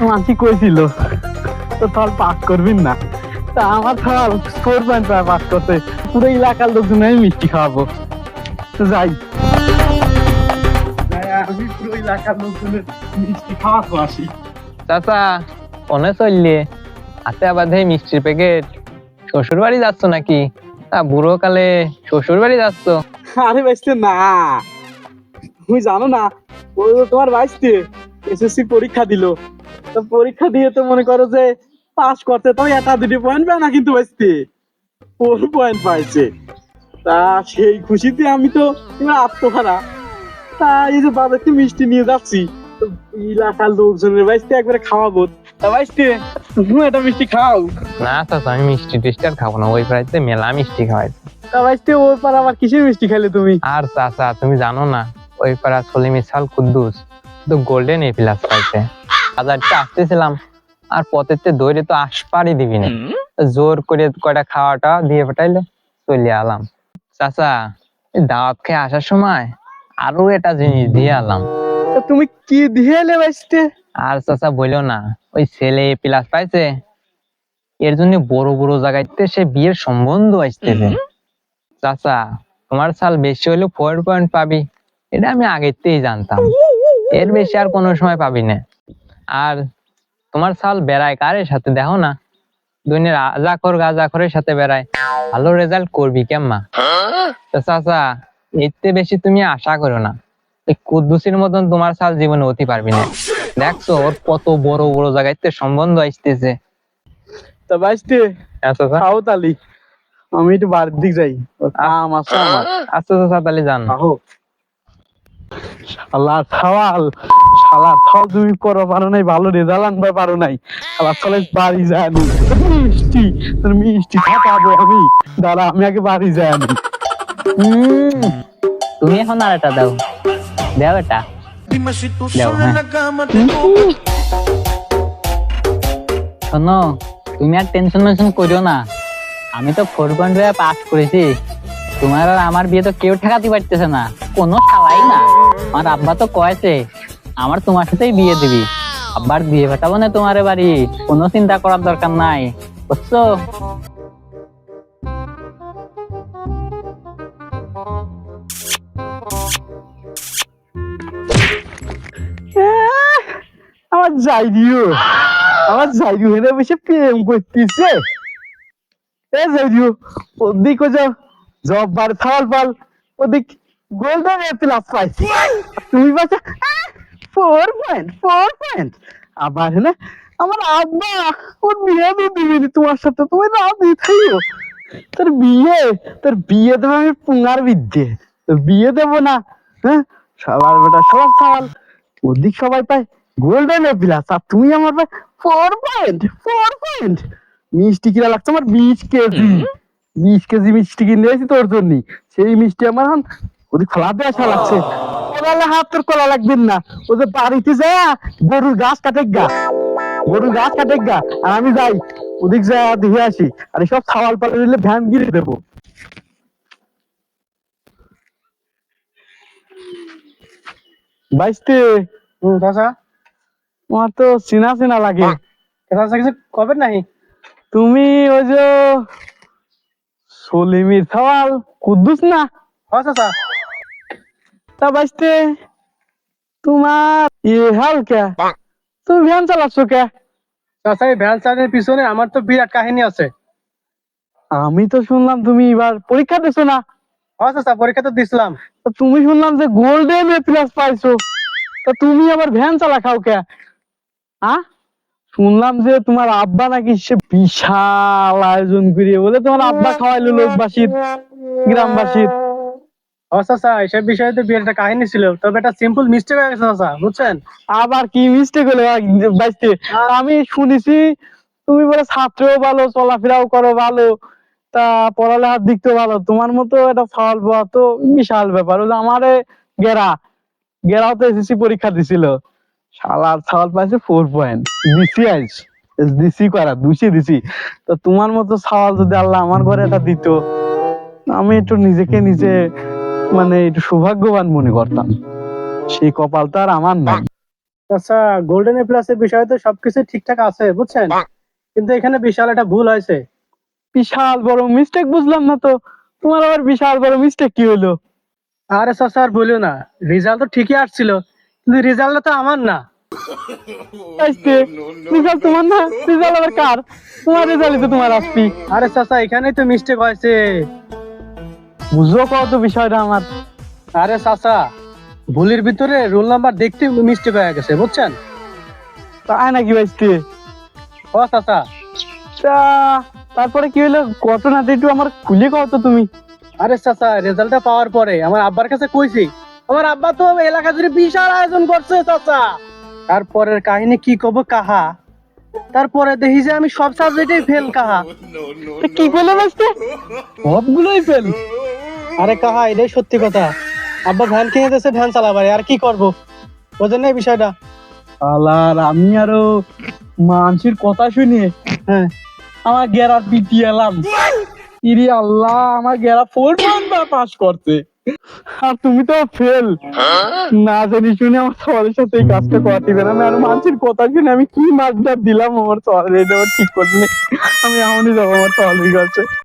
মাসি কইছিল তো ফল পাস করবিন না, তা আমার ফল 4.5 পাস করতে, পুরো এলাকার লোকজন আমি মিষ্টি খাওয়াবো। তো যাই, আমি পুরো এলাকার লোকজনের মিষ্টি খাওয়াবো আসি। চাচা ফোনে চললে হাতে আবার ধরে মিষ্টির প্যাকেট, শ্বশুর বাড়ি যাচ্ছ নাকি? তা বুড়ো কালে শ্বশুর বাড়ি যাচ্ছ? আরে বাইসতে না, তুমি জানো না ও তোমার বাইসতে এসএসসি পরীক্ষা দিল, তো পরীক্ষা দিয়ে তো মনে করো যে পাস করতে তো একটা দুটি পয়েন্ট পায় না, কিন্তু বাইসতে 4 পয়েন্ট পাইছে। তা সেই খুশিতে আমি তো আত্মহারা। তা এই যে বাজারকে মিষ্টি নিয়ে যাচ্ছি, তো এলাকার লোকজনের বাইসতে একবারে খাওয়াবো। তা বাইসতে তুমি একটা মিষ্টি খাও। না চাচা, আমি মিষ্টি টেস্টি আর খাবো না, ওই প্রাইতে মেলা মিষ্টি খাওয়াইছে। তা বাইসতে ওর পর আবার কিসের মিষ্টি খাইলে তুমি? আর চাচা তুমি জানো না, ওই পাড়া সলিম ইসাল কুদ্দুস তো গোল্ডেন এ প্লাস পাইছে। বাজারটা আসতেছিলাম আর পথেতে দৌড়ে তো আসপারই দিবি না, জোর করে কয়টা খাওয়াটা দিয়ে পাঠাইলো, চলে আলাম। চাচা এই দাওয়াত খেয়ে আসার সময় আরো একটা জিনিস দিয়ে আলাম। তা তুমি কি দিয়ে এলে বাইসতে? আর চাচা বললো না, ওই ছেলে এ প্লাস পাইছে, এর জন্য বড় বড় জায়গাতে সে বিয়ের সম্বন্ধ আসতেছে। চাচা তোমার সাল বেশি হলে 4 পয়েন্ট পাবি, এটা আমি আগের থেকেই জানতাম, এর বেশি আর কোনো সময় পাবি না। আর তোমার সাল বেড়ায় কারের সাথে দেখো না, দুনিয়ার আজাখর গাজাখরের সাথে বেড়ায়, ভালো রেজাল্ট করবি কেম্মা। তো চাচা এর থেকে বেশি তুমি আশা করো না, এই কুদ্দুসের মতন তোমার সাল জীবনে হতে পারবি না। দেখছো ওর কত বড় বড় জায়গাতে সম্বন্ধ আসতেছে। তা বাইসতে খাও তালি, আমি একটু বাড়ির দিক যাই, কাম আছে আমার। আচ্ছা চাচা তাহলে যান। আহো শালা ছাওয়াল, শালা ছাও, তুমি করো পারো নাই, ভালো রেজাল্ট আনতে পারো নাই, শালা চলে বাড়ি যায়নি। মিষ্টি, তোর মিষ্টি খাওয়াবো আমি, দাঁড়া আমি আগে বাড়ি যায়নি। তুমি এখন আর এটা দাও, দাও এটা দাও। শোনো তুমি আর টেনশন মেনশন করিও না, আমি তো 4 পয়েন্ট পাস করেছি, তোমার আর আমার বিয়ে তো কেউ ঠেকাতে পারতেছে না, কোনো শালাই না। আমার আব্বা তো কয়েছে আমার তোমার সাথেই বিয়ে দিবি, আব্বার বিয়ে পাঠাবো না তোমার বাড়ি, কোনো চিন্তা করার দরকার নাই, বুঝছো? আমার যাইরিও, আমার যাইরিও হেনে বসে প্রেম করতেছে। এ যাইরিও, ওদিক ও যাও, জব বার থাল পাল, ওদিক গোল্ডেন এ প্লাস পাইছি, তুমি বাচ্চা 4 পয়েন্ট। আবার না আমার আব্বা ওর বিয়ে দিয়ে দিবি তোমার সাথে, তুমি না দিয়ে থাইও। তোর বিয়ে দেবো আমি পুঙ্গার বিদ্যে, তোর বিয়ে দেবো না? হ্যাঁ, সবার বেটা সবার সওয়াল, ওদিক সবাই পায় গোল্ডেন এ প্লাস, আর তুমি আমার পায় 4 পয়েন্ট। মিষ্টি কিনা লাগছে আমার 20 কেজি, 20 কেজি মিষ্টি কিনে এসেছি তোর জন্য, সেই মিষ্টি আমার এখন ওদিক খোলা দেওয়া লাগছে। কলালে হাত তোর কলা লাগবেন না, ও যে বাড়িতে যায় গরুর ঘাস কাটে গা, আর আমি যাই ওদিক যা দিয়ে আসি, আর সব খাওয়াল পালে দিলে ভ্যান গিরে দেবো। বাইসতে তোমার তো চেনা চেনা লাগে, কিছু কবে নাহি? তুমি ওই যে সলিমির সওয়াল কুদ্দুস না? তা বাইসতে তোমার হাল কে, তুমি ভ্যান চালাচ্ছ কে? ভ্যান চালানোর পিছনে আমার তো বিরাট কাহিনী আছে। আমি তো শুনলাম তুমি এবার পরীক্ষা দিছো না? পরীক্ষা তো দিছিলাম। তুমি শুনলাম যে গোল্ডেন এ প্লাস পাইছো, তা তুমি আবার ভ্যান চালা খাও কে? হ্যাঁ, শুনলাম যে তোমার আব্বা নাকি সে বিশাল আয়োজন করিয়ে বলে তোমার আব্বা খাওয়াইলো লোকবাসীর, গ্রামবাসীর। এসব বিষয়ে তো বিরাট একটা কাহিনী ছিল, তবে একটা সিম্পল মিস্টেক হয়ে গেছে চাচা, বুঝছেন? আবার কি মিস্টেক হলো বাইসতে? আমি শুনেছি তুমি বলে ছাত্রও ভালো, চলাফেরাও করো ভালো, তা পড়ালেখার দিক তো ভালো, তোমার মতো একটা ফল পাওয়া তো বিশাল ব্যাপার। ওই যে আমারে গেরাও তো এসএসসি পরীক্ষা দিছিল, শালার ছাওয়াল পাইছে 4 পয়েন্ট, দিছি করা দিছি। তো তোমার মতো ছাওয়াল যদি আল্লাহ আমার ঘরে এটা দিত, আমি একটু নিজে মানে একটু সৌভাগ্যবান মনে করতাম, সেই কপাল তো আর আমার নাই। আচ্ছা, গোল্ডেন এ প্লাস এর বিষয়ে তো সবকিছু ঠিকঠাক আছে বুঝছেন, কিন্তু এখানে বিশাল একটা ভুল হয়েছে। বিশাল বড় মিস্টেক বুঝলাম না তো, তোমার আবার বিশাল বড় মিস্টেক কি হলো? আরে চাচা আর বলিও না, রেজাল্ট তো ঠিকই আসছিল, কিন্তু রেজাল্টটা তো আমার না। আসতে রেজাল্ট তোমার না, রেজাল্ট আবার কার? তোমার রেজাল্টই তো তোমার আসবি। আরে চাচা এখানেই তো মিস্টেক হয়েছে। বুঝো কত বিষয়টা আমার। আরে চাচা, ভুলের ভিতরে রোল নাম্বার দেখতে মিস্টেক হয়ে গেছে বুঝছেন। তাই নাকি ভাইস্তে? ও চাচা, তা তারপরে কি হলো ঘটনাটা একটু আমার খুলে কও তো তুমি। আরে চাচা রেজাল্টটা পাওয়ার পরে আমার আব্বার কাছে কইছি, আমার আব্বা তো এলাকা জুড়ে বিশাল আয়োজন করছে চাচা। তারপরের কাহিনী কি কব কাহা, তারপরে দেখি যে আমি সব সাবজেক্টেই ফেল কাহা। তা কি করলে ভাইস্তে? সবগুলোই ফেল? আরে কাহা এটাই সত্যি কথা, আব্বা ভ্যান কিনে দিয়েছে, ভ্যান চালাবারে, আর কি করব, বোঝেন না এই বিষয়টা। আলার আমি আরো মানুষের কথা শুনে হ্যাঁ, আমার গেরা পিটি এলাম। ইরি আল্লাহ, আমার গেরা 4 পাস করছে আর তুমি তো ফেল। না জানি শুনে আমার সবার সাথে এই কাজটা করাতে পারে, আমি আরো মানুষের কথা শুনে আমি কি মার্কটা দিলাম আমার সবার, এটা আবার ঠিক করতে নেই। আমি এমনই যাবো আমার সবার কাছে।